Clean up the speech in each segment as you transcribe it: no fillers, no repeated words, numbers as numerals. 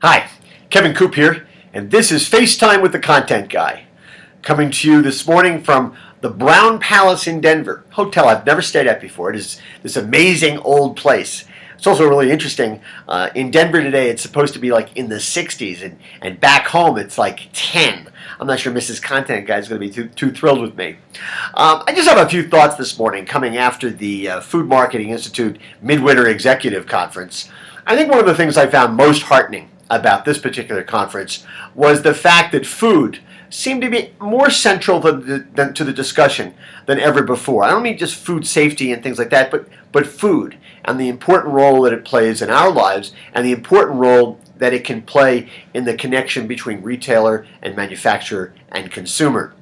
Hi, Kevin Coop here, and this is FaceTime with the Content Guy. Coming to you this morning from the Brown Palace in Denver. Hotel I've never stayed at before. It is this amazing old place. It's also really interesting. In Denver today, it's supposed to be like in the 60s, and back home it's like 10. I'm not sure Mrs. Content Guy is going to be too thrilled with me. I just have a few thoughts this morning coming after the Food Marketing Institute Midwinter Executive Conference. I think one of the things I found most heartening about this particular conference was the fact that food seemed to be more central to the discussion than ever before. I don't mean just food safety and things like that, but food and the important role that it plays in our lives and the important role that it can play in the connection between retailer and manufacturer and consumer.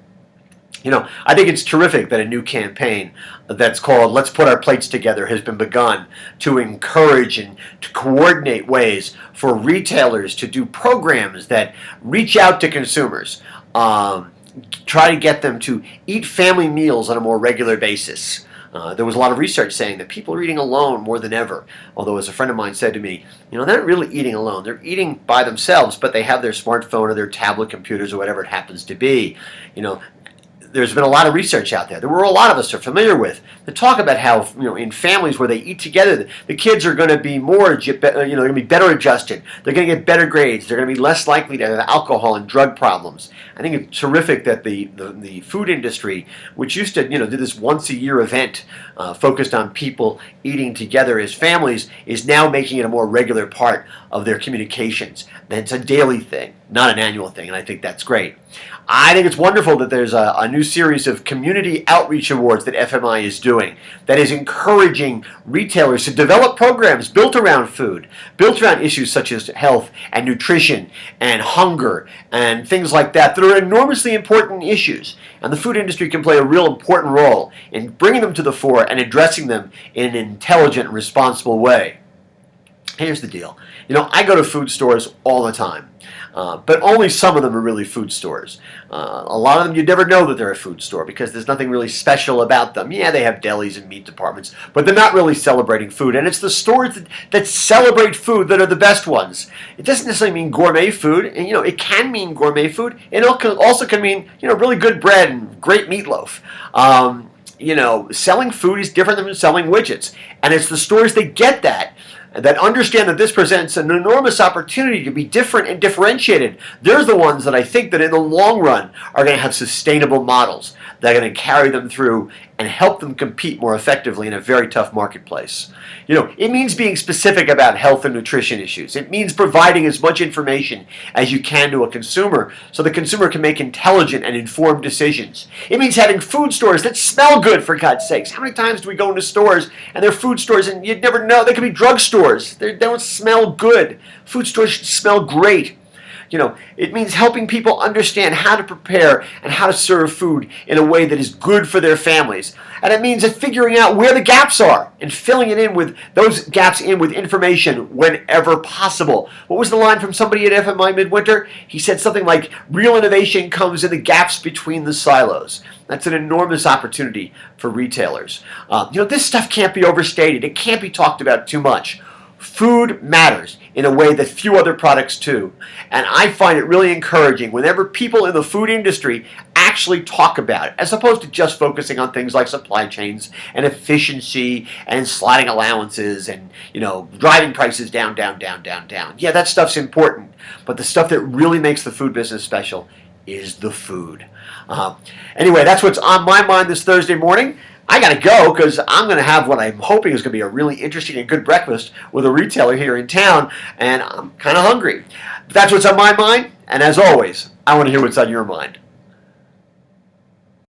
You know, I think it's terrific that a new campaign that's called Let's Put Our Plates Together has been begun to encourage and to coordinate ways for retailers to do programs that reach out to consumers, try to get them to eat family meals on a more regular basis. There was a lot of research saying that people are eating alone more than ever. Although, as a friend of mine said to me, you know, they're not really eating alone. They're eating by themselves, but they have their smartphone or their tablet computers or whatever it happens to be. You know, there's been a lot of research out there that a lot of us are familiar with that talk about how, you know, in families where they eat together, the kids are going to be more, they're going to be better adjusted. They're going to get better grades. They're going to be less likely to have alcohol and drug problems. I think it's terrific that the food industry, which used to, do this once a year event focused on people eating together as families, is now making it a more regular part of their communications. It's a daily thing, not an annual thing, and I think that's great. I think it's wonderful that there's a new series of community outreach awards that FMI is doing that is encouraging retailers to develop programs built around food, built around issues such as health and nutrition and hunger and things like that are enormously important issues. And the food industry can play a real important role in bringing them to the fore and addressing them in an intelligent and responsible way. Here's the deal. I go to food stores all the time, but only some of them are really food stores. A lot of them you never know that they're a food store because there's nothing really special about them. Yeah, they have delis and meat departments, but they're not really celebrating food. And it's the stores that celebrate food that are the best ones. It doesn't necessarily mean gourmet food, and it can mean gourmet food. It also can mean really good bread and great meatloaf. Selling food is different than selling widgets, and it's the stores that get that understand that this presents an enormous opportunity to be different and differentiated. They're the ones that I think that in the long run are going to have sustainable models that are going to carry them through and help them compete more effectively in a very tough marketplace. It means being specific about health and nutrition issues. It means providing as much information as you can to a consumer so the consumer can make intelligent and informed decisions. It means having food stores that smell good, for God's sakes. How many times do we go into stores and they're food stores and you'd never know? They could be drug stores. They don't smell good. Food stores should smell great. It means helping people understand how to prepare and how to serve food in a way that is good for their families. And it means figuring out where the gaps are and filling it in with those gaps with information whenever possible. What was the line from somebody at FMI Midwinter? He said something like, real innovation comes in the gaps between the silos. That's an enormous opportunity for retailers. This stuff can't be overstated. It can't be talked about too much. Food matters in a way that few other products do. And I find it really encouraging whenever people in the food industry actually talk about it, as opposed to just focusing on things like supply chains and efficiency and sliding allowances and, driving prices down. Yeah, that stuff's important. But the stuff that really makes the food business special is the food. Anyway, that's what's on my mind this Thursday morning. I got to go because I'm going to have what I'm hoping is going to be a really interesting and good breakfast with a retailer here in town, and I'm kind of hungry. That's what's on my mind, and as always, I want to hear what's on your mind.